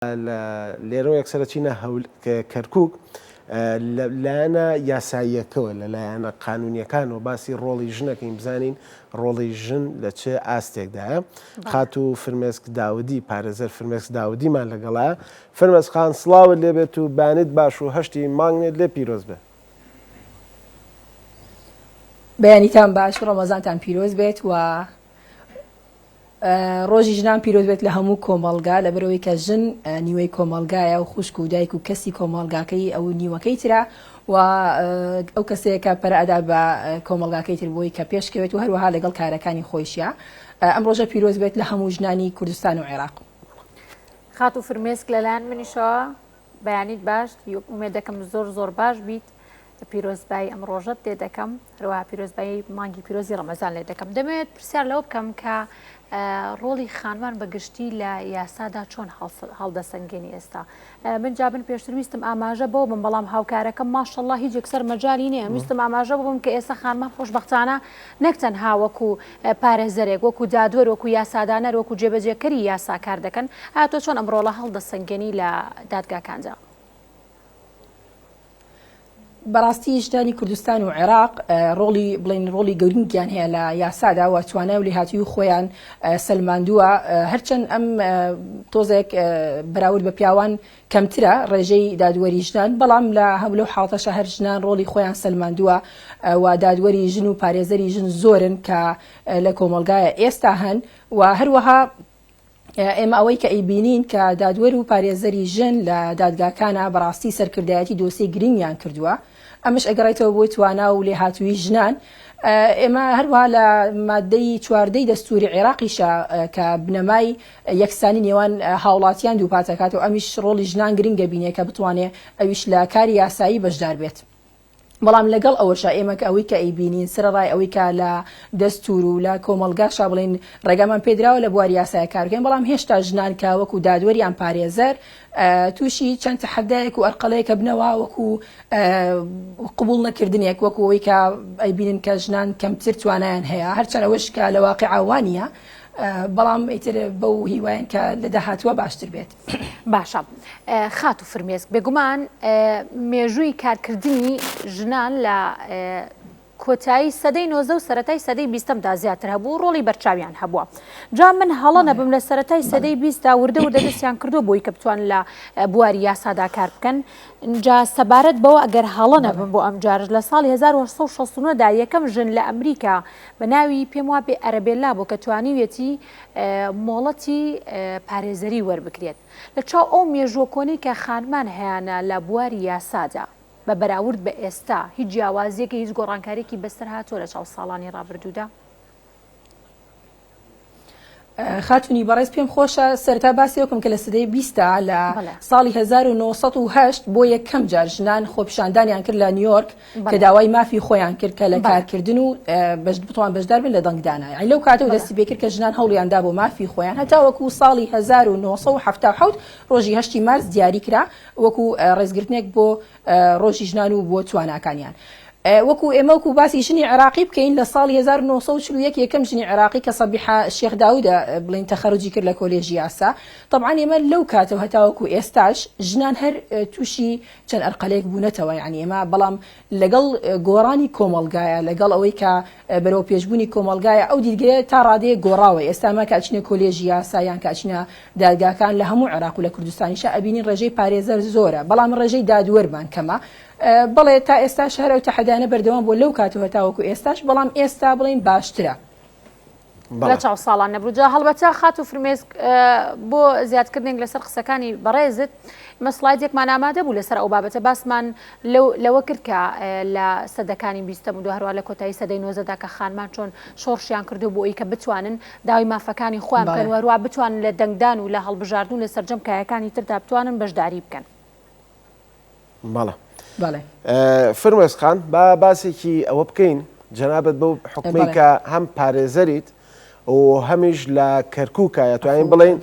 لێرە یەکسەرچینە کەرکووک لایەنە یاساییەکەوە لەلایەنە قانونیەکانەوە باسی ڕۆڵی ژنەکەین بزانین ڕۆڵی ژن لە چه ئاستێکدایە. خات و فرمێسک داودی پارێزەر فرمێسک داودیمان لەگەڵایە. فرمێسخان سڵاوت لێبێت و بانیت باش و هەشتی مانگێت لێ پیرۆز بێت. بەیانیتان باش، ڕەمەزانتان پیرۆز بێت و ڕۆژی ژنان پیرۆز بێت لە هەموو کۆمەڵگا، لەبەرەوەی کە ژن نیوەی کۆمەڵگایە و خوشک و دایک و کەسی کۆمەڵگاکەی ئەو نیوەکەی ترە و ئەو کەسەیەکە پەرەئەدا بە کۆمەڵگاکەی تر بۆی کە پێشکەوێت و هەروەها لەگەڵ کارەکانی خۆشیە. ئەم ڕۆژە پیرۆز بێت لە هەموو ژنانی کوردستان و عێراق. خات و فرمێسک لەلایەن منیشەوە بەیانیت باش، ئومێد دەکەم زۆر باش بیت. پیرۆزبایی ئەم ڕۆژەت لێ دەکەم، هەروەها پیرۆزبایی مانگی پیرۆزی ڕەمەزان لێ دەکەم. دەمەوێت پرسیار لەوە بکەم کە ڕۆڵی خانمان بەگشتی لە یاسادا چۆن هەڵدەسەنگێنی ئێستا. من جابن پێشتر ویستم ئاماژە بۆ بم، بەڵام هاوکارەکەم ماشەڵڵا هیچ یەکسەر مەجالی نییە. ویستم ئاماژە بۆ بم کە ئێستا خانمان خۆشبەختانە نەک تەنها وەکو پارێزەرێک، وەکو دادوەر، وەکو یاسادانەر، وەکو جێبەجێکەری یاسا کار دەکەن. تۆ چۆن ئەم ڕۆڵە هەڵدەسەنگێنی لە دادگاکانجا؟ بەڕاستی ژنانی کوردستان و عێراق ڕۆڵی گەورینگیان هەیە لە یاسادا و توانای و لێهاتووی خۆیان سەلماندووە. هەرچەند ئەم تۆزێک بەراورد بە پیاوان کەمترە ڕێژەی دادوەری ژنان، بەڵام لە هەموو حاڵەتەشە هەر ژنان ڕۆڵی خۆیان سەلماندووە و دادوەری ژن و پارێزەری ژن زۆرن کە لە کۆمەڵگایە ئێستا هەن و هەروەها ئێمە ئەوەی کە ئەیبینین کە دادوەر و پارێزەری ژن لە دادگاکانە بەڕاستی سەرکردایەتی دۆسی گرنگیان کردووە. ئەمش ئەگەڕێتەوە بۆ توانە و لێهاتووی ژنان. ئێمە هەروەها لە مادەی 14 دەستوری عێراقیشە کە بنەمای یەکسانی نێوان هاوڵاتیان دووپاتەکات و ئەمیش ڕۆڵی ژنان گرنگە بینێ کە بتوانێت ئەویش لە کاری یاسایی بەشدار بێت. بەڵام لەگەڵ ئەوەشە ئێمە ئەوەی کە ئەیبینین سرەڕای ئەوەی کە لە دەستور و لە کۆمەڵگاشا بڵین ڕێگامان پێدراوە لە بواری یاسای کارگەین، بەڵام هێشتا ژنان کە وەکو دادوەریان پارێزەر تووشی چەند تەحەدایەک و ئەرقەڵەیەکە بنەوە، وەکو قبول نەکردنێک، وەکو ئەوەی کە ئەیبینن کە ژنان کەمتر توانایان هەیە، هەرچەند ئەوەش کە لە واقعاوانیە، بەڵام ئیتر بەو هیوایان کە لە داهاتووە باشتر بێت. باشە. خات و فرمێسک بێگومان مێژووی کارکردنی ژنان لە کۆتایی سەدەی 90 و سەرەتای سەدەی 20دا زیاتر هەبوو، ڕۆڵی بەرچاویان هەبووە. جا من هەڵە نەبم لە سەرەتای سەدەی 20دا وردە دەستیان کردو بۆی کە بتوان لە بواری یاسادا کار بکەن. جا سەبارەت بەوە ئەگەر هەڵە نەبم بۆ ئەم جارش لە ساڵی 1969دا یەکەم ژن لە ئەمریکا بە ناوی پێم وا بێ ئەرەبێلا بۆ کە توانیوێتی مۆڵەتی پارێزەری وەربکرێت. لە چاو ئەو مێژووە کۆنەی کە خانمان هەیەە لە بواری یاسادا بە بەراورد بە ئێستا هیچ جیاوازیەکی هیچ گۆڕانکارێکی بەسەر هاتووە لە چاو ساڵانی ڕابردوودا؟ خاتونی بەڕێز پێم خۆشە سەرتا باسی وکم کە لە سەدەی 20دا لە ساڵی 1908 بۆ یەکەم جار ژنان خۆپیشاندانیان کرد لە نیویۆرک کە داوای مافی خۆیان کرد کە لە کارکردن و بتوان بەشدار بن لە دەنگدانە. لەو کاتەوە دەستی پێ کرد کە ژنان هەوڵیاندا بۆ مافی خۆیان، هەتا وەکو ساڵی 1970 ڕۆژی 8 مارس دیاری کرا وەکو ڕێزگرتنێک بۆ ڕۆژی ژنان و بۆ تواناکانیان. وەکو ئێمە وەکو باسی ژنی عێراقی بکەین لە ساڵی 1940 یەکەم ژنی عێراقی کە سەبیحە شێخ داودە بڵین تەخەرروجی کرد لە کۆلێژی یاسا. طبعا ئێمە لەو کاتەوە هەتا وەکو ئێستاش ژنان هەر تووشی چەند ئەرقەلێک بوونەتەوە، یعنی ئێمە بەڵام لەگەڵ گۆڕانی کۆمەڵگایە، لەگەڵ ئەوەی کە بەرەو پێشبوونی کۆمەڵگایە ئەو دیرگەیە تا ڕادەیە گۆڕاوە. ئێستاما کاچینە کۆلێژی یاسا یان کاچینە دادگاکان لە هەموو عێراق و لە کوردستانیشە ئەبینین ڕێژەی پارێزەر زۆرە، بەڵام ڕێژەی دادوەرمان کەمە. بەڵێ تا ئێستا شەهر و تەحەدانە بەردەوام بۆ لەو کاتەوە تاوەکو ئێستاش، بەڵام ئێستا بڵین باشترە لە چاو ساڵان نەبرووجا. هەڵبەتە خات و فرمێسک بۆ زیادکردنێک لەسەر قسەکانی بەڕێزت مەسڵایدێکمان ئامادە بوو لەسەر ئەو بابەتە باسمان لەوە کرد کە لە سەدەکانی 20 و هەروە لە کۆتایی سەدەی 90دا کە خانمان چۆن شۆڕشیان کردو بۆ ئەوی کە بتوانن داوای مافەکانی خۆیان بکەن و هەروە بتوانن لە دەنگدان و لە هەڵبژاردن لە سەرجەم کایەکانی تردا بتوانن بەشداری بکەن. فرمێسخان با باسێکی ئەوە بکەین جەنابەت بەو حکومەی کە هەم پارێزەریت و هەمیش لە کەرکووکە توانین بڵێن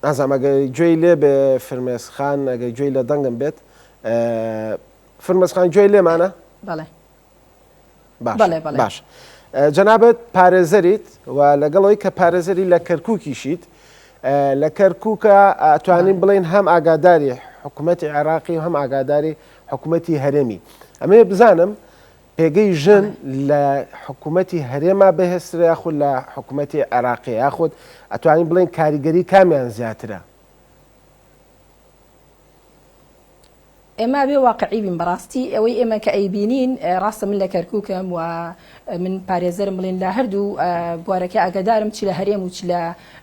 نازانم ئەگەر گوێی لێ بێ فرمێسخان ئەگەر گوێی لە دەنگم بێت فرمێسخان گوێی لێمانە؟ باش. جەنابەت پارێزەریت و لەگەڵەوەی کە پارێزەری لە کەرکووکیشیت لە کەرکووکە ئەتوانین بڵین هەم ئاگاداری حکوومەتی عێراقی و هەم ئاگاداری حکوومەتی هەرێمی. ئەمێ بزانم پێگەی ژن لە حکوومەتی هەرێما بەهێسترە یاخود لە حکوومەتی عێراقی یاخود ئەتوانین بڵین کاریگەری کامیان زیاترە؟ ئێمە بێ واقعی بین بەڕاستی ئەوەی ئێمە کە ئەیبینین ڕاستە من لە کەرکووکەم و من پارێزەرم بڵێن لە هەردوو بوارەکە ئاگادارم چی لە هەرێم و چی لە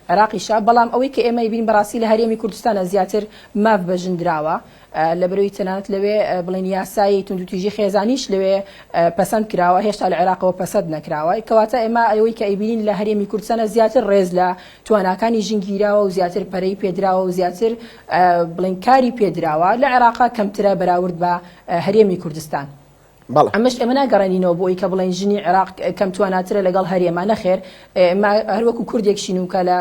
عێراقیشا، بەڵام ئەوەی کە ئێمە بین بەڕاستی لە هەرێمی کوردستانە زیاتر ماف بەژندراوە لە بەرەوەی تەنانەت لەوێ بڵێن یاسایی توندوتیژی خێزانیش لەوێ پەسەند کراوە، هێشتا لە عێراقەوە پەسەند نەکراوە. کەواتە ئێمە ئەوەی کە ئەیبینین لە هەرێمی کوردستانە زیاتر ڕێز لە تواناکانی ژنگیراوە و زیاتر پەرەی پێدراوە و زیاتر بڵێن کاری پێدراوە. لە عێراقا کەمترە بەراورد بە هەرێمی کوردستان. ئەمەش ئێمە ناگەڕێنینەوە بۆی کە بڵێن ژنی عێراق کەم تواناترە لەگەڵ هەرێما، نەخێر. هەروەکو کوردێکشین و کە لە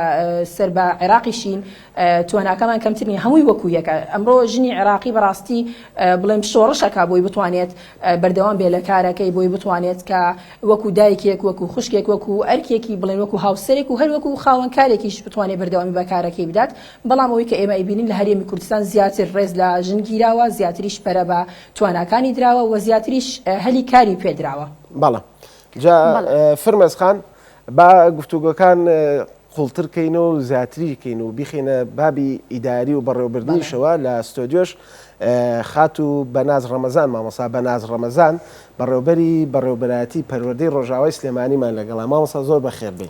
سەر بە عێراقیشین تواناکەمان کەمترین، هەمووی وەکو یەکە. ئەمڕۆ ژنی عێراقی بەڕاستی بڵێم شۆڕشەکە بۆی بتوانێت بەردەوام بێ لە کارەکەی، بۆی بتوانێت کە وەکو دایکێک وەکو خوشکێک وەکو ئەرکێکی بڵێن وەکو هاوسەرێک و هەر وەکو خاوەنکارێکیش بتوانێت بەردەوامی بە کارەکەی بدات. بەڵام ئەوەی کە ئێمە ئەیبینین لە هەرێمی کوردستان زیاتر ڕێز لە ژنگیراوە، زیاتریش پەرە بە تواناکانی دراوە و زیاتریش هەلی کاری پێدراوە. بەڵێ جا فرمەز خان با گفتوگۆکان قوڵترکەینەوە و زیاتریکەین و بیخینە بابی ئیداری و بەڕێوەبردنیشەوە لە ستۆدیۆش خات و بەناز ڕەمەزان مامۆستا بەناز ڕەمەزان بەڕێوەبەری بەڕێوەبەرایەتی پەروەردەی ڕۆژاوای سلێمانیمان لەگەڵا. مامۆستا زۆر بەخێر بێ.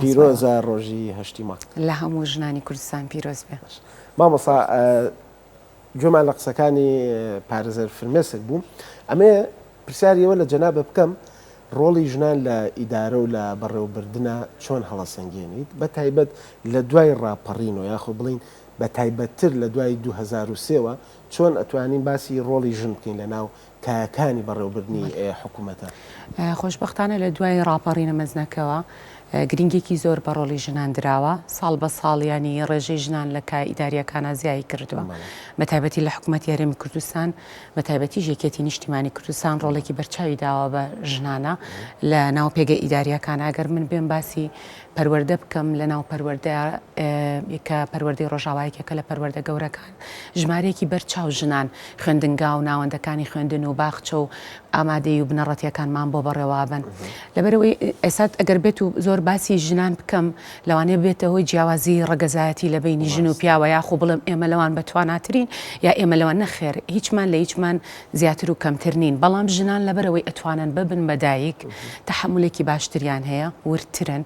پیرۆزە ڕۆژی هەشتی مانگ لە هەموو ژنانی کوردستان پیرۆز بێ. مامۆستا گوێمان لە قسەکانی پارێزەر فرمێسک بوو. ئەمێ پرسیاریەوە لە جەنابە بکەم ڕۆڵی ژنان لە ئیدارە و لە بەڕێوەبردنە چۆن هەڵەسەنگێنیت، بە تایبەت لە دوای ڕاپەڕینەوە یاخۆ بڵین بە تایبەتتر لە دوای 2023ەوە چۆن ئەتوانین باسی ڕۆڵی ژن بکەین لە ناو کایەکانی بەڕێوەبردننی حکوومەتە؟ خۆشبەختانە لە دوای ڕاپەڕینە مەزنەکەوە گرنگێکی زۆر بە ڕۆڵی ژنان دراوە. ساڵ بە ساڵیانی ڕێژەی ژنان لە کای ئیداریەکانە زیایی کردووە، بە تایبەتی لە حکوومەتی هەرێمی کوردستان، بە تایبەتی ژێکێتی نیشتیمانی کوردستان ڕۆڵێکی بەرچاوی داوە بە ژنانە لە ناو پێگە ئیداریەکان. ئەگەر من بێم باسی پەروەردە بکەم لە ناو پەروەردە کە پەروەردەی ڕۆژاوایەکێکە لە پەروەردە گەورەکان، ژمارەیەکی بەرچاو ژنان خوێندنگا و ناوەندەکانی خوێندن و باخچە و ئامادەی و بنەڕەتیەکانمان بۆ بەڕێوابن. لەبەرەوەی ئێستا ئەگەر بێت و زۆر باسی ژنان بکەم لەوانەیە بێتە هۆی جیاوازی ڕەگەزایەتی لە بینی ژن و پیاوە، یاخۆ بڵم ئێمە لەوان بەتواناترین یا ئێمە لەوان نەخێر، هیچمان لە هیچمان زیاتر و کەمتر نین. بەڵام ژنان لەبەرەوەی ئەتوانن ببن بەدایک تەحملێکی باشتریان هەیە، ورترن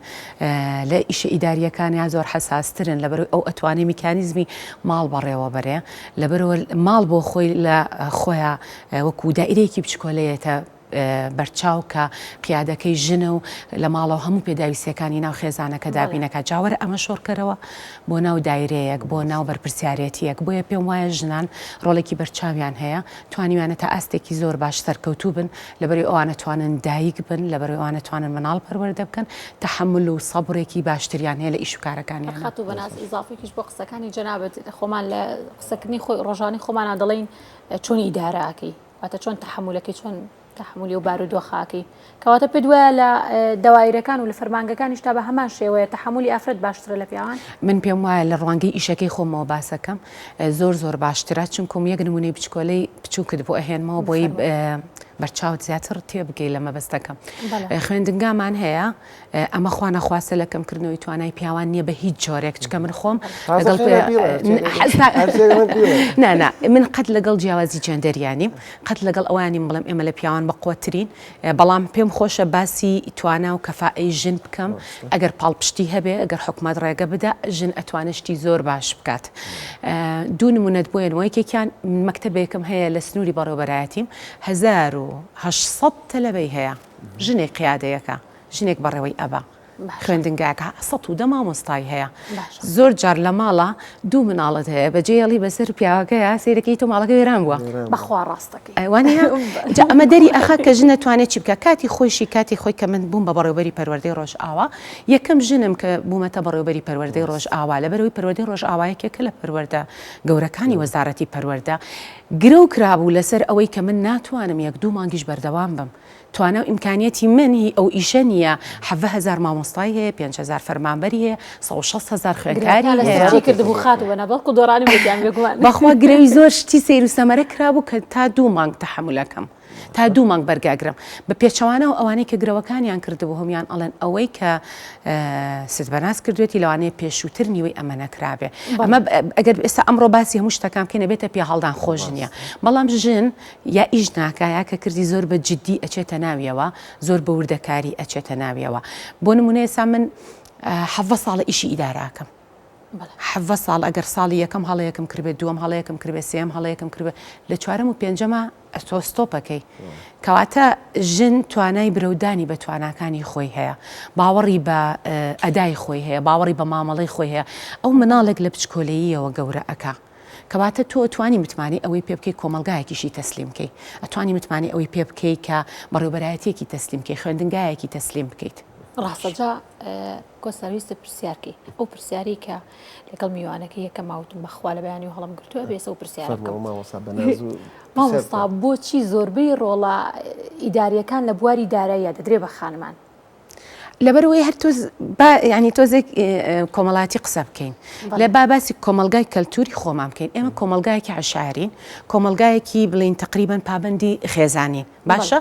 لە ئیشە ئیداریەکان یا زۆر حساسترن، لەبەرەوەی ئەو ئەتوانێ میکانیزمی ماڵ بەڕێوە بەرێ، لەبەرەوە ماڵ بۆ خۆی لە خۆیان وەکو دائیرەیەکی بچکۆلەیەتە بەرچاو کە قیادەکەی ژنە و لە ماڵەوە هەموو پێداویستەکانی ناو خێزانەکە دابینەکە. جاوەرە ئەمە شۆڕکەرەوە بۆ ناو دایرەیەک، بۆ ناو بەرپرسیارەتیەک. بۆیە پێم وایە ژنان ڕۆڵێکی بەرچاویان هەیە، توانیوانە تا ئاستێکی زۆر باش سەرکەوتوو بن، لەبەرەوەی ئەوانە توانن دایک بن، لەبەرەوەی ئەوانە توانن مناڵ پەروەردە بکەن، تەحمل و سەبرێکی باشتریان هەیە لە ئیش و کارەکانیان. خەت و بەناز ئیزافێکیش بۆ قسەکانی جەنابەت، خۆمان لە قسەکردنی خۆی ڕۆژانی خۆمانە دەڵێن چۆن ئیدارەکەی، واتە چۆن تەحملەکەی، چۆن تحملی و بارودۆخاکەی، کەواتە پێ دوایە لە دەوایرەکان و لە فەرمانگەکانیش تا بە هەمان شێوەیە تەحملی ئافرەت باشترە لە پیاوان. من پێم وایە لە ڕوانگەی ئیشەکەی خۆمەوە باسەکەم زۆر باشترە، چونکم یەک نمونەی بچکۆلەی بچووکت بۆ ئەهێنمەوە بۆی بەرچاوت زیاتر تێبگەی لە مەبەستەکەم. خوێندنگامان هەیە، ئەمە خوا نەخواستە لە کەمکردنەوەی توانای پیاوان نییە بە هیچ جۆرێک، چکە من خۆم من قەت لەگەڵ جیاوازی جەندەریانیم، قەت لەگەڵ ئەوانیم بڵم ئێمە لە پیاوان بەقوترین، بەڵام پێم خۆشە باسی توانە و کەفائی ژن بکەم. ئەگەر پاڵپشتی هەبێ، ئەگەر حکومەت ڕێگە بدە، ژن ئەتوانشتی زۆر باش بکات. دوو نمونەت بۆیەوە، یەکێکیان مەکتەبێکم هەیە لە سنووری بەڕێوەبەرایەتیم، 1800 تەلەبەی هەیە، ژنێک قیادەیەکە، ژنێک بەڕێوەی ئەبا خوێندنگاکە 110 مامۆستای هەیە. زۆر جار لە ماڵە دوو مناڵت هەیە، بەجێڵی بەسەر پیاوەکەیە سیرەکەی تۆ ماڵەکە وێران بووە بەخوا ڕاستەکەی ئەوانەیە. ئەمە دەری ئەخا کە ژنە توانێت چی بکە کاتی خۆشی، کاتی خۆی کە من بووم بە بەڕێوەبەری پەروەردەی ڕۆژ ئاوا، یەکەم ژنم کە بوومەتە بەڕێوەبەری پەروەردەی ڕۆژ ئاوا، لەبەرەوەی پەروەردەی ڕۆژ ئاوایەکێکە لە پەروەردە گەورەکانی وەزارەتی پەروەردە گرە و کرابوو لەسەر ئەوەی کە من ناتوانم یەک دوو مانگیش بەردەوام بم. توانە و ئیمکانیەتی منی ئەو ئیشە نییە 7,000 مامۆستا مامۆستای هەیە 5,000 فەرمانبەری هەیە 160,000 خوێندکاری هەیە کردبوو خات و بەنابڵکو دۆڕانی وتیان بگوان بەخوا گرەوی زۆر شتی سیر و سەمەرە کرابوو کە تا 2 مانگ تەحملەکەم تا 2 مانگ بەرگاگرم بە پێچەوانە و ئەوانەی کە گرەوەکانیان کردبوو هەمیان ئەڵێن ئەوەی کە ست بەناس کردوێتی لەوانەیە پێشووتر نیوەی ئەمە نەکرابێ ئەمە ئەگەر ئێستا ئەمڕۆ باسی هەموو شتەکان بکەینە بێتە پێ هەڵدان خۆش نییە بەڵام ژن یا ئیش ناکایە کە کردی زۆر بە جددی ئەچێتە ناویەوە زۆر بە وردەکاری ئەچێتە ناویەوە بۆ نمونە ئێستا من 7 ساڵە ئیشی ئیداراکەم 7 ساڵ ئەگەر ساڵی یەکەم هەڵەیەکم کردێت دووەم هەڵەیەکم کردێت سێم هەڵەیەکم کردێت لە چوارەم و پێنجەمە ئەتۆ ستۆپەکەی کەواتە ژن توانای برەودانی بە تواناکانی خۆی هەیە باوەڕی بە ئەدای خۆی هەیە باوەڕی بە مامەڵەی خۆی هەیە ئەو مناڵێک لە بچکۆلەییەوە گەورە ئەکا کەواتە تۆ ئەتوانی متمانی ئەوەی پێ بکەی کۆمەلگایەکیشی تەسلیمکەی ئەتوانی متمانی ئەوەی پێ بکەی کە بەڕێوەبەرایەتێکی تەسلیمکەی خوێندنگایەکی تەسلیم بکەیت ڕاستەجا کۆسەرویستە پرسیارکی ئەو پرسیاری کە لەگەڵ میوانەکە یەکەم ماوتم بەخوا لە بەیانی و هەڵم گرتووە بێسە و پرسیارەکەم مامۆستا بۆچی زۆربەی ڕۆڵە ئیداریەکان لە بواری داراییە دەدرێ بە خانمان لەبەرەوەی هەر ینی تۆزێک کۆمەڵاتی قسە بکەین لە باسی کۆمەلگای کەلتوری خۆمان بکەین ئێمە کۆمەلگایەکی عشارین کۆمەلگایەکی بڵین تقریبان پابندی خێزانین باشە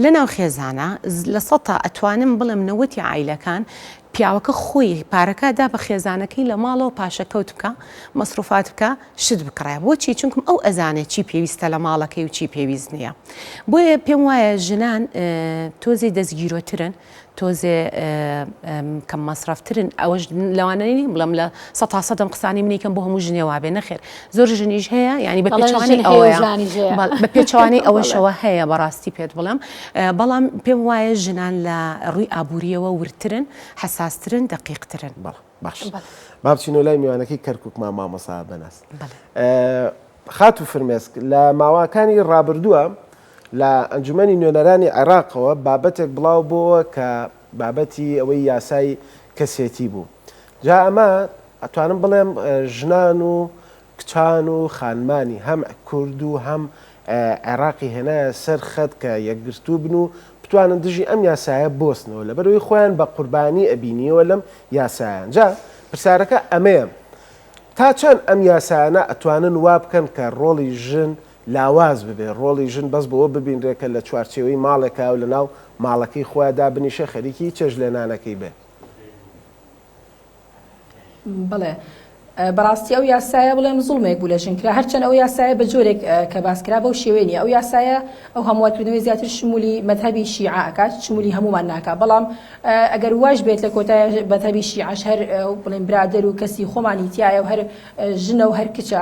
لە ناو خێزانە لە 100 ئەتوانم بڵێم 90 عیلەکان پیاوەکە خۆی پارەکەدا بە خێزانەکەی لە ماڵەوە پاشەکەوت بکە مەسروفات بکە شت بکڕای بۆچی چونکم ئەو ئەزانێت چی پێویستە لە ماڵەکەی و چی پێویست نییە بۆیە پێم وایە ژنان تۆزی دەستگیرۆترن تۆزێ کەم مەسرفترن ئەوەش لەوانەی بڵم لە 100 قسانی منیکەم بۆ هەموو ژنێوا بێ نەخێر زۆر ژنیش هەیە ینی بە پێچوانی ئەوەیە بە پێچوانی ئەوەشەوە هەیە بەڕاستی پێت بڵم بەڵام پێم وایە ژنان لە ڕووی ئابوووریەوە ورترن حساسترن دقیقترن باش بابچین و لای میوانەکەی کەرکووکمان مامۆستا بەناس خات و فرمێسک لە ماواکانی ڕابردووە لە ئەنجومەنی نوێنەرانی عێراقەوە بابەتێک بڵاو بووە کە بابەتی ئەوەی یاسای کەسێتی بوو جا ئەمە ئەتوانم بڵێم ژنان و کچان و خانمانی هەم کورد و هەم عێراقی هێنایە سەر خەت کە یەکگرتوو بن و بتوانن دژی ئەم یاسایە بۆستنەوە لەبەرەوەی خۆیان بە قوربانی ئەبینیەوە لەم یاسایان جا پرسیارەکە ئەمەیە تا چەند ئەم یاسایانە ئەتوانن وا بکەن کە ڕۆڵی ژن لاواز ببێ ڕۆڵی ژن بەس بەوە ببینرێکە لە چوارچێوەی ماڵێکا و لە ناو ماڵەکەی خۆیاندا بنیشە خەریکی چێژ لێنانەکەی بێ بڵێ بەڕاستی ئەو یاسایە بڵێم زوڵمێک بوو لە ژنکرا هەرچەند ئەو یاسایە بە جۆرێک کە باسکرا بەو شێوێنی ئەو یاسایە ئەو هەموارکردنەوەی زیاتر شمولی مەذهبی شیعە ئەکات شمولی هەمومان ناکات بەڵام ئەگەر واش بێت لە کۆتای مەذهبی شیعەش هەر بڵێم برادەر و کەسی خۆمانی تایە و هەر ژنە و هەر کچە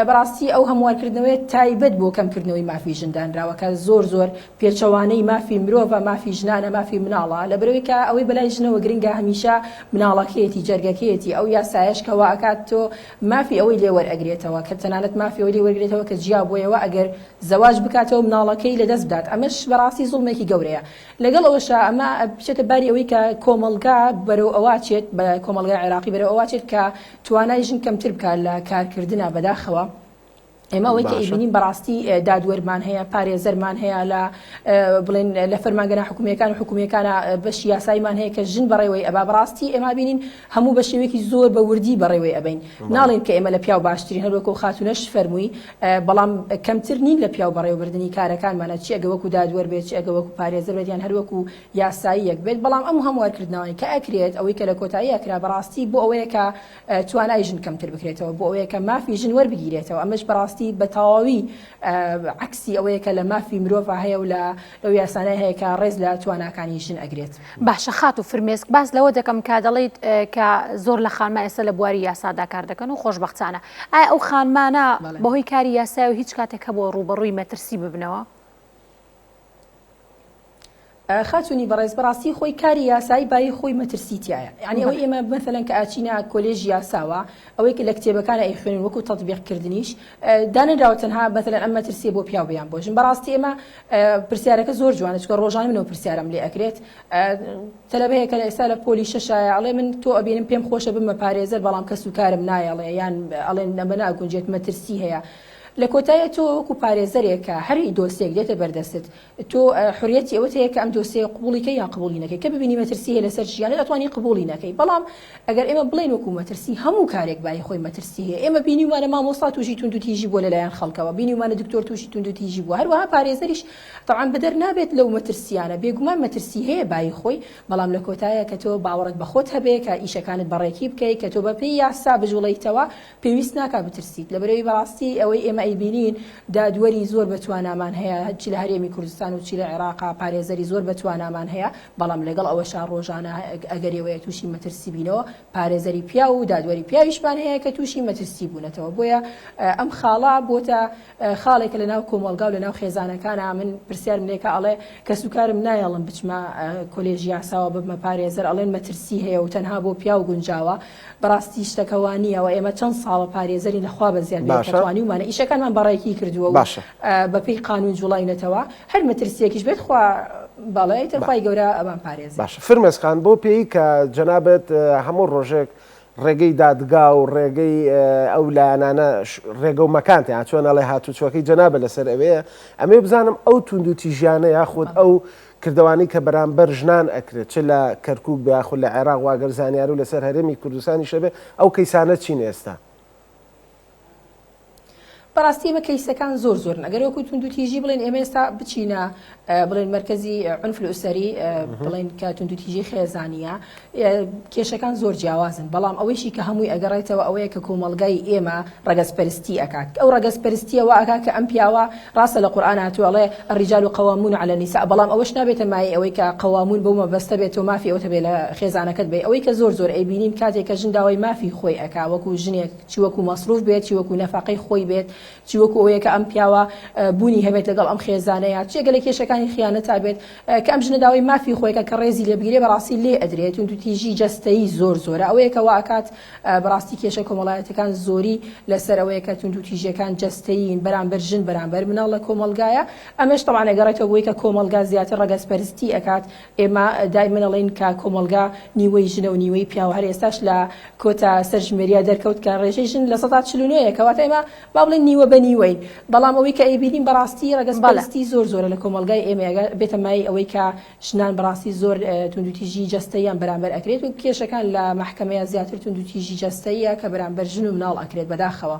بەڕاستی ئەو هەموارکردنەوەی تایبەت بۆ کەمکردنەوەی مافی ژندانراوە کە زۆر زۆر پێچەوانەی مافی مرۆڤە مافی ژنانە مافی مناڵە لەبەرەوەی کە ئەوەی بەلای ژنەوە گرنگە هەمیشە مناڵەکەیەتی جەرگەکەیەتی ئەو یاسایەش کەوا ئەکات تۆ مافی ئەوەی لێ وەرئەگرێتەوە کە تەنانەت مافی ئەوەی لێ وەرگێتەوە کە جیا بۆیەوە ئەگەر زەواج بکاتەوە مناڵەکەی لەدەست بدات ئەمەش بەڕاستی زوڵمێکی گەورەیە لەگەڵ ئەوەشە ئەمە بچێتە باری ئەوەی کە کۆمەلگا بەرەو ئەواچێت بە کۆمەلگای عێراقی بەرەو ئەواچێت کە توانای ژن کەمتر بکات لە کارکردنا بەداخەوە ئێمە ئەوەی کە ئیبینین بەڕاستی دادوەرمان هەیە پارێزەرمان هەیە لە بڵێن لە فەرمانگەنا حکوومیەکان و حکوومیەکانە بەشی یاساییمان هەیە کە ژن بەڕێوەی ئەبا بەڕاستی ئێمە بینین هەموو بە شێوەیەکی زۆر بە وردی بەڕێوەی ئەبین ناڵێن کە ئێمە لە پیاو باشترین هەروەکو خاتونەش فەرمووی بەڵام کەمتر نین لە پیاو بەڕێوەبردننی کارەکانمانە چی ئەگە وەکو دادوەر بێت چی ئەگە وەکو پارێزەر بێت یان هەروەکو یاساییەک بێت بەڵام ئەم هەموارکردنەوەی کە ئەکرێت ئەوەی کە لە کۆتایی ئەکرا بەڕاستی بۆ ئەوەیە کە توانای ژن کەمتر بکرێتەوە بۆ ئەوەیە کە مافی ژن وەربگیرێتەوە ئەمەش بەڕاستی بە تەواوی عکسی ئەوەیە کە لە مافی مرۆڤ هەیە و لەو یاسانەی هەیە کە ڕێز لە تواناکانی ژن ئەگرێت باشە خات و فرمێسک باس لەوە دەکەم کا دەڵێیت کە زۆر لە خانما ئێستا لە بواری یاسادا کار دەکەن و خۆشبەختانە ئایا ئەو خانمانە بەهۆی کاری یاسای و هیچ کاتێک بۆ ڕوبەڕووی مەترسی ببنەوە خاتونی بەڕێز بەڕاستی خۆی کاری یاسایی بای خۆی مەترسیتیایە یعنی ئەوەی ئێمە مثلەن کە ئاچینە کۆلێژ یاساوە ئەوەی کە لە کتێبەکانە ئەیخوێنن وەکو تەطبیقکردنیش دانراوە تەنها مثلەن ئەم مەترسیە بۆ پیاو بیان بۆژن بەڕاستی ئێمە پرسیارەکە زۆر جوانە چکە ڕۆژانە منەوە پرسیارم لێ ئەکرێت تەلەبەیە کە ئێستا لە پۆلی شەشایە ئەڵێ من تۆ ئەبینم پێم خۆشە بمە پارێزەر بەڵام کەس و کارم نایەڵێ یان ئەڵێن ئەمە ناگونجێت مەترسی هەیە لە کۆتایە تۆ وەکو پارێزەرێکە هەری دۆسێک دێتە بەردەست تۆ حریەتی ئەوە هەیە کە ئەم دۆسەیە قبوڵیکە یان قبولی نەکەی کە ببینی مەترسی هەیە لەسەر ژیانت ئەتوانی قبولی نەکەی بەڵام ئەگەر ئێمە بڵین وەکو مەترسی هەموو کارێک بای خۆی مەترسی هەیە ئێمە بینیومانە مامۆستا تووشی تونند و تیژی بووە لەلایەن خەڵکەوە بینیومانە دکتۆر تووشی تونند و تیژی بووە هەروەها پارێزەریش طبعاً بەدەر نابێت لەو مەترسیانە بێگومان مەترسی هەیە بای خۆی بەڵام لە کۆتایە کە تۆ باوەڕت بە خۆت هەبێ کە ئیشەکانت بەڕێکی بکەیت کە تۆ بە پێی یاسا بژوڵیتەوە پێویست ناکا بترسیت لەبەرەوەی بەڕاستی ئەوەی ئێمە ئەیبینین دادوەری زۆر بەتوانامان هەیە چی لە هەرێمی کوردستان و چی لە عێراقا پارێزەری زۆر بەتوانامان هەیە بەڵام لەگەڵ ئەوەشا ڕۆژانە ئەگەرەوەیە تووشی مەترسی بینەوە پارێزەری پیا و دادوەری پیاویشمان هەیە کە تووشی مەترسی بوونەتەوە بۆیە ئەم خاڵا بۆتە خاڵێکە لە ناو کۆمەلگا و لە ناو خێزانەکانە من پرسیارم لێکە ئەڵێ کەس و کارم نایەڵم بچمە کۆلێژی یاساوە ببمە پارێزەر ئەڵێن مەترسی هەیە و تەنها بۆ پیا و گونجاوە بەڕاستی شتەکەوانیەوە ئێمە چەند ساڵە پارێزەری لەخوا بە زیاد بێتوانیومانە ئیشەکانمان بەڕێکی کردووە و بەپێی قانون جوڵاینەتەوە هەر مەترسیەکیش بێت خوا باڵێت خی گەورە ئەمان پارێز باش فرمێسخان بۆ پێی کە جەنابەت هەموو ڕۆژێک ڕێگەی دادگا و ڕێگەی ئەو لایەنانە ڕێگە و مەکانتیان چۆن ئەڵێ هاتوچۆکەی جەنابە لەسەر ئەوەیە ئەمێ بزانم ئەو تونند و تیژیانە یاخود ئەو کردوانی کە بەرامبەر ژنان ئەکرێت چ لە کەرکووک بیاخود لە عێراق واگەر زانیار و لەسەر هەرێمی کوردستانی شەبێ ئەو کەیسانە چین ئێستا بەڕاستی ئمە کەیسەکان زۆر زۆرن ئەگەر وەکو تونند و تیژی بڵێن ئێمە ئێستا بچینە بڵێن مرکزی عنف الأسری بڵێن کە تونند و تیژی خێزانیە کێشەکان زۆر جیاوازن بەڵام ئەوەیشی کە هەمووی ئەگەڕێتەوە ئەوەیە کە کۆمەڵگای ئێمە ڕەگەزپەرستی ئەکات ئەو ڕەگەزپەرستیەوە ئەکا کە ئەم پیاوە ڕاستە لە قورئان هاتووەڵێ الرجال قوامون على النساء بەڵام ئەوەش نابێتە مای ئەوەی کە قوامون بەو مەبەستە بێت و مافی ئەوتە بێ لە خێزانەکەت بێ ئەوەی کە زۆر زۆر ئەیبینین کاتێک کە ژن داوای مافی خۆی ئەکا وەکو ژنێک چی وەکو مەسروف بێت چی وەکو نەفەقەی خۆی بێت چی وەکو ئەوەیە کە ئەم پیاوە بوونی هەبێت لەگەڵ ئەم خێزانەیە چێگە لە کێشەکانی خیانەتا بێت کە ئەم ژنە داوای مافی خۆیکە کە ڕێزی لێ بگیرێ بەڕاستی لێ ئەدرێت تونند و تیژی جەستەیی زۆر زۆرە ئەوەیە کە واکات بەڕاستی کێشە کۆمەڵایەتەکان زۆری لەسەر ئەوەیە کە تونند و تیژیەکان جەستەیین بەرامبەر ژن بەرامبەر مناڵ لە کۆمەلگایە ئەمەش تەمان ئەگەڕێتەوە بۆی کە کۆمەلگا زیاتر ڕەگەزپەرستی ئەکات ئێمە دایمەن ئەڵێن کە کۆمەلگا نیوەی ژنە و نیوەی پیاوە هەر ئێستاش لە کۆتا سەرژمێریە دەرکەوت کە ڕێژەی ژن لە ١49 کەواتە ئێمە با بڵێن نیوە بە نیوەین بەڵام ئەوەی کە ئەیبینین بەڕاستی ڕەگەزپەرستی زۆر زۆرە لە کۆمەلگای ئێمە بێتە مای ئەوەی کە ژنان بەڕاستی زۆر تونند و تیژی جەستەییان بەرامبەر ئەکرێت و کێشەکان لە محکەمەیە زیاتر تونند و تیژی جەستەییە کە بەرامبەر ژن و مناڵ ئەکرێت بەداخەوە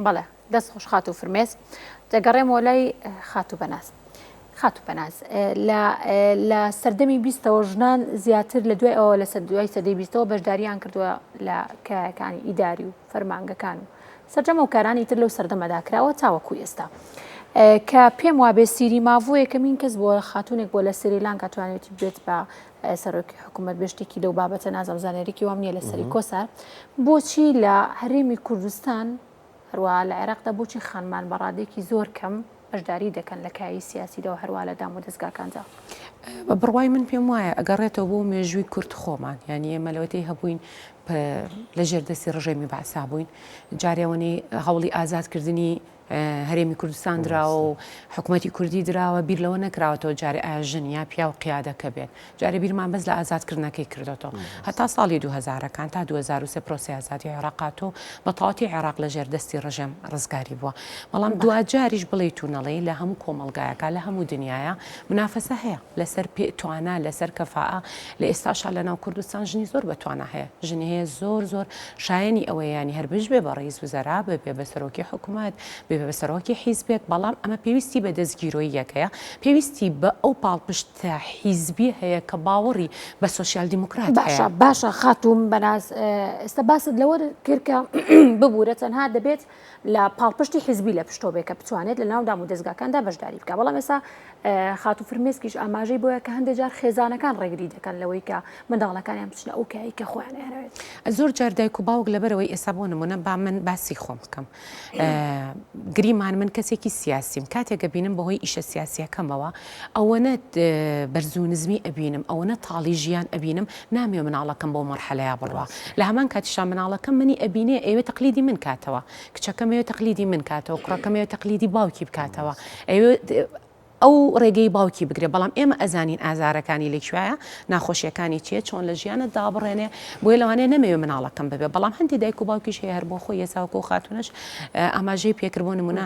بەڵێ دەست خۆش خات و فرمێس دەگەڕێمەوە لای خات و بەناز خات و بەناز لە سەردەمی بیستەوە ژنان زیاتر لە دوای ئەوە لە دوای سەدەی بیستەوە بەشداریان کردووە لە کارەکانی ئیداری و فەرمانگەکان و سەرجەمە و کارانی تر لەو سەردەمەداکراوە تاوەکو ئێستا کە پێم وابێ سیری ماڤوویە کە مین کەس بۆ خاتونێک بۆ لە سریلانکا توانێتی بێت بە سەرۆکی حکوومەت بێشتێکی لەو بابەتە نازەم زانێرێکی وام نییە لە سەری کۆسار بۆچی لە هەرێمی کوردستان هەروە لە عێراقدا بۆچی خانمان بەڕادێکی زۆر کەم بەشداری دەکەن لە کایی سیاسیدەوە هەروە لە دام و دەستگاکاندا بڕوای من پێم وایە ئەگەڕێتەوە بۆ مێژووی کورد خۆمان یعنی ئێمە لەوەتەی هەبووین لە ژێردەستی ڕژێمی بەعسا بووین جارێوەنی هەوڵی ئازادکردنی هەرێمی کوردستان دراوە و حکوومەتی کوردی دراوە بیر لەوە نەکراوەتەوە جارێ ئایا ژن یا پیا و قیادەکە بێت جارێ بیرمان بەس لە ئازادکردنەکەی کردێتەوە هەتا ساڵی 2000ەکان تا 2023 پرۆسی ئازادی عێراقاتەوە بە تەواوی عێراق لە ژێردەستی ڕژێم ڕزگاری بووە بەڵام دوجاریش بڵێ توونەڵێ لە هەموو کۆمەلگایەکە لە هەموو دنیاە منافەسە هەیە لەسەر توانە لەسەر کەفاءە لە ئێستاشا لە ناو کوردستان ژنی زۆر بەتوانە هەیە ژنی هەیە زۆر زۆر شایەنی ئەوەیە ینی هەر بژ بێ بە ڕئیس وزەرا بێ بە سەرۆکی حکوومەت بێ بە سەرۆکی حیزبێت بەڵام ئەمە پێویستی بە دەستگیرۆیەکەیە پێویستی بە ئەو پاڵپشتە حیزبی هەیە کە باوەڕی بە سۆسیال دیموکرات باشە باشە خاتوم بەناز ئێستا باست لەوە کردکە ببوورە تەنها دەبێت لە پاڵپشتی حیزبی لە پشتۆ بێ کە بتوانێت لە ناو دام و دەستگاکاندا بەشداری بکە بەڵام ئێستا خات و فرمێسکیش ئاماژەی بۆیە کە هەندێک جار خێزانەکان ڕێگری دەکەن لەوەی کە منداڵەکانیان بچنە ئەو کایی کە خۆیان هێنەوێت زۆر جار دایک و باوک لەبەرەوەی ئێستا بۆ نمونە با من باسی خۆم بکەم گریمان من کەسێکی سیاسیم کاتێکە بینم بەهۆی ئیشە سیاسیەکەمەوە ئەوەنە بەرزوونزمی ئەبینم ئەوەنە تاڵی ژیان ئەبینم نامێ مناڵەکەم بۆ مەرحەلەیە بڕوە لە هەمان کاتیشا مناڵەکەم منی ئەبینێ ئێوە تەقلیدی من کاتەوە کچەکەمەوە تەقلیدی من کاتەوە کوڕەکەمەوە تەقلیدی باوکی بکاتەوە ئەوێ ئەو ڕێگەی باوکی بگرێ بەڵام ئێمە ئەزانین ئازارەکانی لێکوایە ناخۆشیەکانی چیە چۆن لە ژیانە دابڕێنێ بۆی لەوانەیە نەمەوێ مناڵەکەم ببێ بەڵام هەندی دایک و باوکیش هەیە هەر بۆ خۆی ێساوکە و خاتونش ئاماژەی پێکردبوو نمونە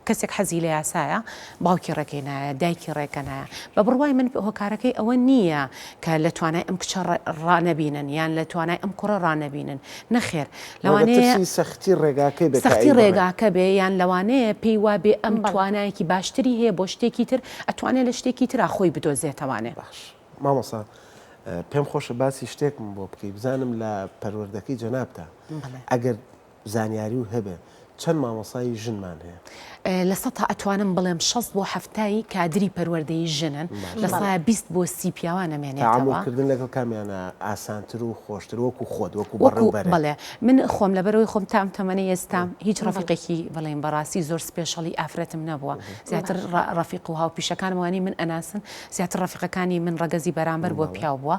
کەسێک حەزی لە یاسایە باوکی ڕێکەکەی دایکی ڕێکەنایە بە بڕوای من هۆکارەکەی ئەوە نییە کە لە توانای ئەم کچە ڕانەبینن یان لە توانای ئەم کوڕە ڕانەبینن نەخێر لەوانەیە سەختی ڕێگاکەی سەختی ڕێگاکە بێ یان لەوانەیە پێی وابێ ئەم توانایەکی باشتری هەیە بۆ شتێکی تر ئەتوانێت لە شتێکی تر خۆی بدۆزێتەوانێ باش مامۆسا پێم خۆشە باسی شتێکم بۆ بکەی بزانم لە پەروەردەکەی جەنابتە ئەگەر زانیاری و هەبێ چەند مامۆسایی ژنمان هەیە لە سەتا ئەتوانم بڵێم 6 بۆ 7 کادری پەروەردەی ژنن لە سایە 20 بۆ 30 پیاوان ئەمێنێتەوە تعاملکردن لەگەڵ کامیانە ئاسانتر و خۆشتر وەکو خۆت وەکو بەڕێوەبەر بڵێ من خۆم لەبەرەوەی خۆم تام تەمەنی ئێستام هیچ ڕەفیقێکی بڵێم بەڕاستی زۆر سپێشەڵی ئافرەتم نەبووە زیاتر ڕەفیق و هاوپیشەکانموانی من ئەناسن زیاتر ڕەفیقەکانی من ڕەگەزی بەرامبەر بۆ پیاو بووە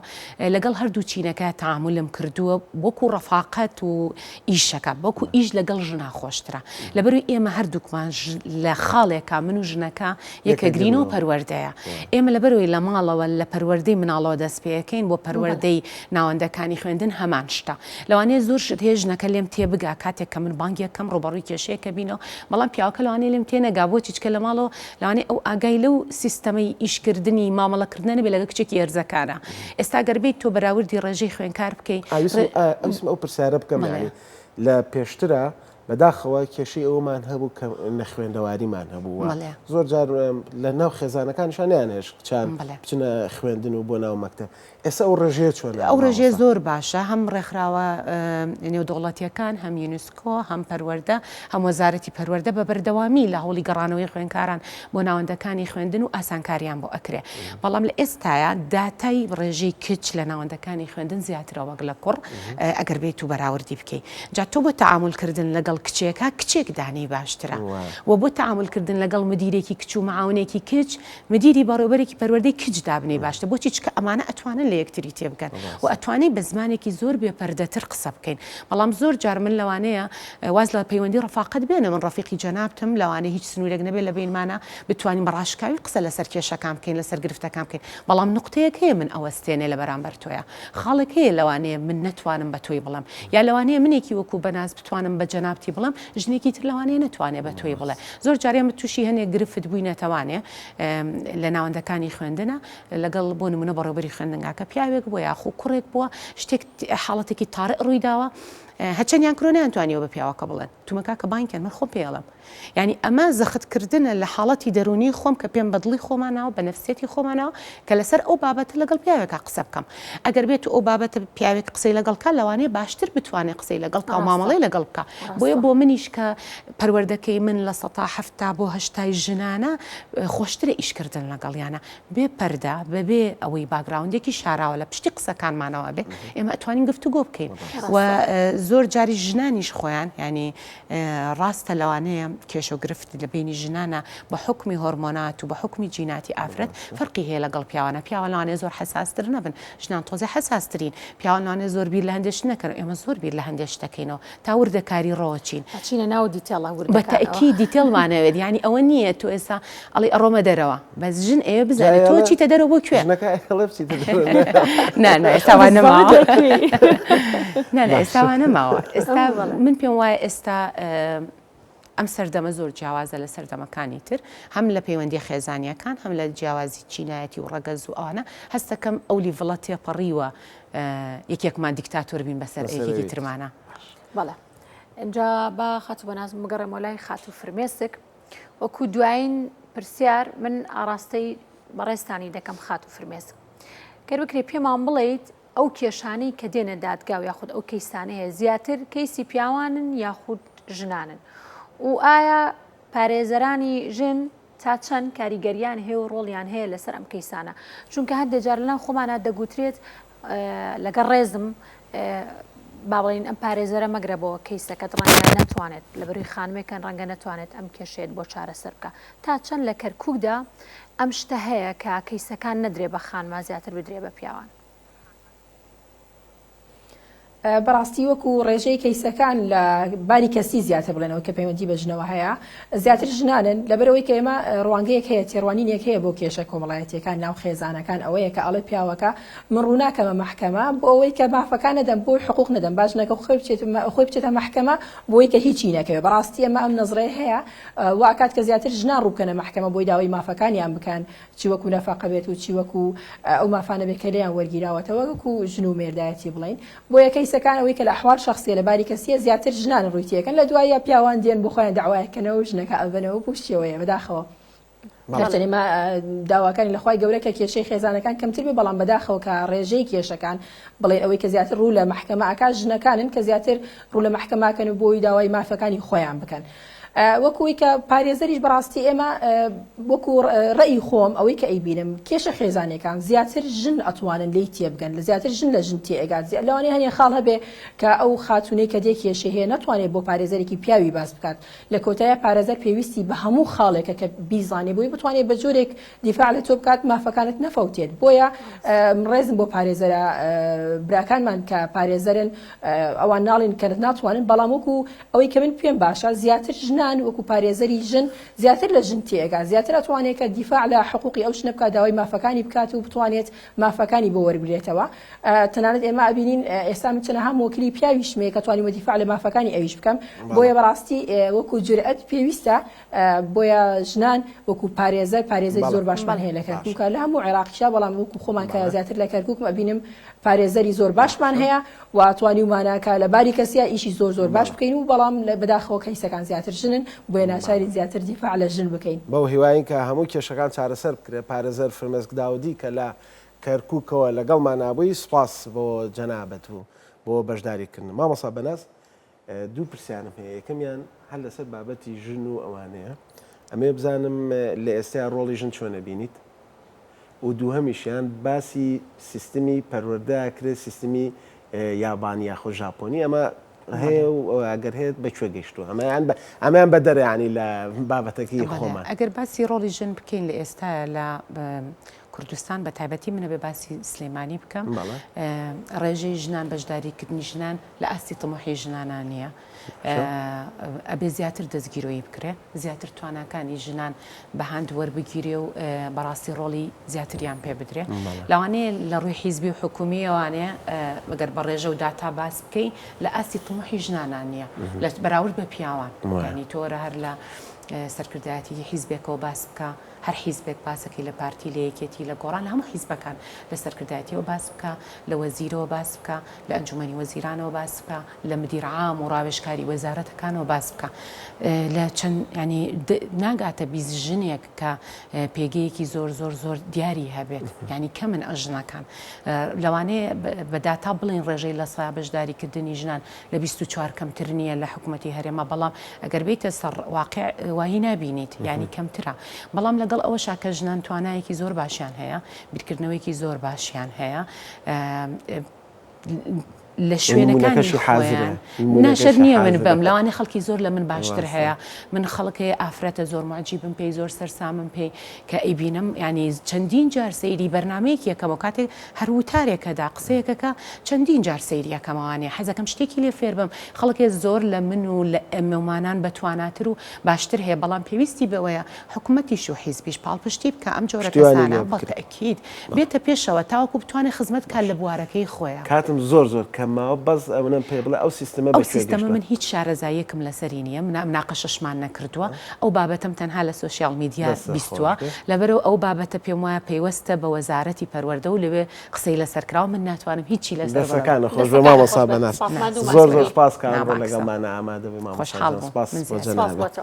لەگەڵ هەردوو چینەکە تعاملم کردووە وەکو ڕەفاقەت و ئیشەکە وەکو ئیش لەگەڵ ژنا خۆشترە لەبەروی ئێمە هەردووکمان لە خاڵێکە من و ژنەکە یەکەگرینەوە پەروەردەیە ئێمە لەبەرەوەی لە ماڵەوە لە پەروەردەی مناڵەوە دەست پێەکەین بۆ پەروەردەی ناوەندەکانی خوێندن هەمان شتە لەوانەیە زۆر شت هەیە ژنەکە لێم تێبگا کاتێک کە من بانگیەکەم ڕۆبەڕووی کێشەیەکە بینەوە بەڵام پیاوەکە لەوانەیە لێم تێنەگا بۆ چیچکە لە ماڵەوە لەوانەیە ئەو ئاگای لەو سیستەمەی ئیشکردنی مامەڵەکردنە بێ لەگە کچێکی هێرزەکانە ئێستا گەربەی تۆ بەراوردی ڕێژەی خوێنکار بکەیت ئەو پرسیارە بکەم لە پێشترە بەداخەوە کێشەی ئەومان هەبوو کە نەخوێندەواریمان هەبوو زۆر جار لە ناو خێزانەکانشان هێش کچان بچنە خوێندن و بۆ ناو مەکتەب ئێستا ئەو ڕێژەیە چۆن ئەو ڕێژێ زۆر باشە هەم ڕێکخراوە نێودوڵەتیەکان هەم یونسکۆ هەم پەروەردە هەم وەزارەتی پەروەردە بە بەردەوامی لە هەوڵی گەڕانەوەی خوێندکاران بۆ ناوەندەکانی خوێندن و ئاسانکاریان بۆ ئەکرێ بەڵام لە ئێستاە داتای ڕێژەی کچ لە ناوەندەکانی خوێندن زیاترە وەک لە کوڕ ئەگەر بێت و بەراوردی بکەیت جا تۆ بۆ تەعاملکردن لەگەڵ کچێکە کچێک دانی باشترە و بۆ تەعاملکردن لەگەڵ مدیرێکی کچ و معاونێکی کچ مدیری بەڕێوەبەرێکی پەروەردەی کچ دابنی باشتە بۆچی چکە ئەمانە ئەتوانن لە یەکتری تێ بکەن و ئەتوانێت بە زمانێکی زۆر بێپەردەتر قسە بکەین بەڵام زۆر جار من لەوانەیە واز لە پەیوەندی ڕەفاقەت بێنە من ڕەفیقی جەنابتم لەوانەیە هیچ سنوورێک نەبێت لە بینمانە بتوانین بەڕاشکاوی قسە لەسەر کێشەکان بکەین لەسەر گرفتەکان بکەین بەڵام نقطەیەک هەیە من ئەوەستێنێ لە بەرامبەر تۆیە خاڵێک هەیە لەوانەیە من نەتوانم بە تۆی بڵم یا لەوانەیە منێکی وەکو بەناز بتوانم بە جەنابتی بڵم ژنێکی تر لەوانەیە نتوانێت بە تۆی بڵێ زۆر جارێمە تووشی هەنێک گرفت بووینەتەوانێ لە ناوەندەکانی خوێندنە لەگەڵ بۆ نمونە بەڕێوەبەری خوێندنگاکە پیاوێک بۆ یاخو کوڕێک بووە شتێک حاڵەتێکی تارە ڕووی داوە هەچەندیان کرۆنیان توانیەوە بە پیاوەکە بڵێن تومەکە کە بانکیان من خۆم پێڵم یعنی ئەمە زەختکردنە لە حاڵەتی دەرونی خۆم کە پێم بەدڵی خۆمانەوە بە نەفسێتی خۆمانەوە کە لەسەر ئەو بابەتە لەگەڵ پیاوێکە قسە بکەم ئەگەر بێت ئەو بابەتە پیاوێک قسەی لەگەڵکە لەوانەیە باشتر بتوانێت قسەی لەگەڵ کا مامەڵەی لەگەڵ بکە بۆیە بۆ منیش کە پەروەردەکەی من لە 170 بۆ 80 ژنانە خۆشترە ئیشکردن لەگەڵیانە بێ پەردا بەبێ ئەوەی باگراوندێکی شاراوە لە پشتی قسەکانمانەوە بێ ئێمە ئەتوانین گفتوگۆ بکەین و زۆر جاری ژنانیش خۆیان ینی ڕاستە لەوانەیە کێشە و گرفت لە بینی ژنانە بە حکمی هۆرمۆنات و بە حکمی جیناتی ئافرەت فەرقی هەیە لەگەڵ پیاوانە پیاوانەوانێ زۆر حساستر نەبن ژنان تۆزە حساسترین پیاوانانێ زۆر بیر لە هەندێش نەکەن ئێمە زۆر بیر لە هەندێش دەکەینەوە تا وردەکاری ڕۆچین چینە ناو دیتێڵە بە تەکی دیتێڵمانەوێت ینی ئەوە نییە تۆ ئێستا ئەڵی ئەڕۆمە دەرەوە بەس ژن ئێوە بزانێت تۆ چیتە دەرەوە بۆ کوێ ئێستاوانەماوە ئێستاوانەماوە ئێستا من پێم وایە ئێستا ئەم سەردەمە زۆر جیاوازە لە سەردەمەکانی تر هەم لە پەیوەندی خێزانیەکان هەم لە جیاوازی چینایەتی و ڕەگەز و ئەوانە هەستەکەم ئەو لیڤڵە تێپەڕیوە یەکێکمان دیکتاتۆر بین بەسەر یەکێکی ترمانە بەڵێ اینجا بە خەت بەناز مگەڕێمە لای خات و فرمێسک وەکو دوایین پرسیار من ئاراستەی بەڕێستانی دەکەم خات و فرمێسک گەر بکرێ پێمان بڵێیت ئەو کێشانەی کە دێنە دادگا و یاخود ئەو کەیسانەیە زیاتر کەیسی پیاوانن یاخود ژنانن و ئایا پارێزەرانی ژن تا چەند کاریگەریان هەیە و ڕۆڵیان هەیە لەسەر ئەم کەیسانە چونکە هەندێک جار لەناو خۆمانە دەگوترێت لەگەڵ ڕێزم با بڵین ئەم پارێزەرە مەگرەبەوە کەیسەکەت ڕەنگە نەتوانێت لە بەروی خانمێکان ڕەنگە نەتوانێت ئەم کێشێت بۆ چارەسەر بکە تا چەند لە کەرکووکدا ئەم شتە هەیە کە کەیسەکان نەدرێ بە خانما زیاتر بدرێ بە پیاوان بەڕاستی وەکو ڕێژەی کەیسەکان لە باری کەسی زیاتر بڵێنەوە کە پەیوەندی بە ژنەوە هەیە زیاتر ژنانن لەبەرەوەی کە ئێمە ڕوانگەیەک هەیە تێڕوانینێک هەیە بۆ کێشە کۆمەڵایەتیەکان ناو خێزانەکان ئەوەیە کە ئەڵێ پیاوەکە من ڕووناکەمە مەحکەمە بۆ ئەوەی کە مافەکان نەدەم بۆی حقوق نەدەم باشنەکە خۆی بچێتە مەحکەمە بۆی کە هیچی نەکەوێت بەڕاستی ئەمە ئەم نەزڕەیە هەیە واکات کە زیاتر ژنان ڕووبکەنە مەحکەمە بۆی داوای مافەکانیان بکەن چی وەکو نەفەقە بێت و چی وەکو ئەو مافانە بێت کە لێیان وەرگیراوەتەوە وەکو ژن و مێردایەتی بڵین بۆ یەکەیسەکان ئەوەی کە لە ئەحوال شخصیە لە باری کەسیە زیاتر ژنان ڕوویتیەکەن لە دوایە پیاوان دێن بۆ خۆیان داوایەکەنەوە ژنەکە ئەبنەوە پشتیەوەیە بەداخەوە ما داواکانی لەخوای گەورە کە کێشەی خێزانەکان کەمتر بێ بەڵام بەداخەوە کە ڕێژەی کێشەکان بڵێ ئەوەی کە زیاتر ڕوو لە مەحکەمە ئاکا ژنەکانن کە زیاتر ڕوو لە مەحکەماکەن و بۆی داوای مافەکانی خۆیان بکەن. وەکوی کە پارێزەریش بەڕاستی ئێمە وەکو ڕێی خۆم ئەوەی کە ئەیبینم کێشە خێزانەکان زیاتر ژن ئەتوانن لی تێبگەن لە زیاتر ژن لە ژن تێئگات لەوانەیە هەنێ خاڵ هەبێ کە ئەو خاتونەی کە دێک کێشە هەیە ناتوانێت بۆ پارێزەرێکی پیاوی باس بکات لە کۆتایە پارێزەر پێویستی بە هەموو خاڵێکە کە بیزانێ بۆی بتوانێت بە جۆرێک دیفاع لە تۆ بکات مافەکانت نەفەوتێت بۆیە ڕێزم بۆ پارێزەرە براکانمان کە پارێزەرن ئەوان ناڵین کە ناتوانن بەڵام وەکو ئەوەی کە من پێم باشە زیاتر ژنان وەکو پارێزەری ژن زیاتر لە ژن تێگا زیاتر ئەتوانێت کە دیفاع لە حقوقی ئەو شنە بکات داوای مافەکانی بکات و بتوانێت مافەکانی بۆ وەربگرێتەوە تەنانەت ئێمە ئەبینین ئێستا من چەنە هەم وەکیلی پیاویش مێ کە توانیم دیفاع لە مافەکانی ئەویش بکەم بۆیە بەڕاستی وەکو جورئەت پێویستە بۆیە ژنان وەکو پارێزەر زۆر باشمان هەیە لە کەرکووکە لە هەموو عێراقیشا بەڵام وەکو خۆمان کە زیاتر لە کەرکووک ئەبینم پارێزەری زۆر باشمان هەیە و توانیمانەکە لە باری کەسیە ئیشی زۆر باش بکەین و بەڵام بەداخەوە کەیسەکان زیاتر ژنن بۆیە ناچاری زیاتر دیفاع لە ژن بکەین بەو هیواین کە هەموو کێشەکان چارەسەر بکرێت پارێزەر فرمێسک داودی کە لە کەرکووکەوە لەگەڵمان نابووی سوپاس بۆ جەنابەت و بۆ بەشداریکردن مامۆستا بەناس دوو پرسیانم هەیە یەکەمیان هەر لەسەر بابەتی ژن و ئەوانەیە ئەمێ بزانم لە ئێستا ڕۆڵی ژن چۆنە بینیت و دووهەمیشیان باسی سیستمی پەروەردەکرێت سیستمی یابانی یاخۆ ژاپۆنی ئەمە هەیە و ئەگەر هەیە بەکوێ گەیشتووە ئەمەیان بە دەرەیانی لە بابەتەکەی خۆمان ئەگەر باسی ڕۆڵی ژن بکەین لە ئێستا لە کوردستان بە تایبەتی منە بێ باسی سلێمانی بکەم ڕێژەی ژنان بەشداریکردنی ژنان لە ئاستی تەمۆحی ژنانان نییە ئەبێ زیاتر دەستگیرۆیی بکرێ زیاتر تواناکانی ژنان بە هەند وەربگیرێ و بەڕاستی ڕۆڵی زیاتریان پێ بدرێ لەوانەیە لە ڕووی حیزبی و حکومی ئەوانەیە ئەگەر بە ڕێژە و داتا باس بکەی لە ئاستی تەمۆحی ژنانان نییە لە بەراورد بە پیاوان ینی تۆرە هەر لە سەرکردایەتی حیزبێکەوە باس بکە هەر حیزبێک باسەکەی لە پارتی لە یەکێتی لە گۆڕان لە هەموو حیزبەکان لە سەرکردایەتیەوە باس بکە لە وەزیرەوە باس بکە لە ئەنجومەنی وەزیرانەوە باس بکە لە مدیر عام و ڕاوێژکاری وەزارەتەکانەوە باس بکە لە چەند ینی ناگاتە بیست ژنێک کە پێگەیەکی زۆر دیاری هەبێت ینی کە من ئەژنەکان لەوانەیە بەداتا بڵین ڕێژەی لە سا بەشداریکردنی ژنان لە 24 کەمتر نییە لە حکوومەتی هەرێمە بەڵام ئەگەر بیتە سەر واقع وایی نبینیت ینی کەمترە بەڵام لەگەڵ ئەوە شاکە ژنان توانایەکی زۆر باشیان هەیە بیرکردنەوەیکی زۆر باشیان هەیە لە شوێنەکانی خۆیان ناشر نییە من بم لەوانێ خەڵکی زۆر لە من باشتر هەیە من خەڵکی ئافرەتە زۆر معجیبم پێی زۆر سەرسامم پێی کە ئەیبینم ینی چەندین جار سەیری بەرنمەیەکی یەکەمەوە کاتێک هەروتارێکەدا قسەیەکەکە چەندین جار سەیری یەکەمەوانێ حەزەکەم شتێکی لێ فێر بم خەڵکی زۆر لە من و لە ئەمەمانان بەتواناتر و باشتر هەیە بەڵام پێویستی بەوەیە حکوومەتیش و حیزبیش پاڵپشتی بکە ئەم جۆرە کەسانە بەتەکید بێتە پێشەوە تاوەکو بتوانێت خزمەت کات لە بوارەکەی خۆیان کاتم زۆر کەمەوە بەس ئەوەم پێ بڵێ ئەو سیستەمە ئەو سیستەمە من هیچ شارەزاییەکم لەسەری نییە مناقەشەشمان نەکردووە ئەو بابەتم تەنها لە سوسیال میدیا بیستووە لەبەرەوە ئەو بابەتە پێم وایە پەیوەستە بە وەزارەتی پەروەردە و لەوێ قسەی لەسەرکراوە من ناتوانم هیچی لەسەرەکانە خۆش بە مامۆستا بەناس زۆر سپاس کارم لەگەڵمانە ئامادە بێ مامۆستا سپاس بۆ جەنابەت.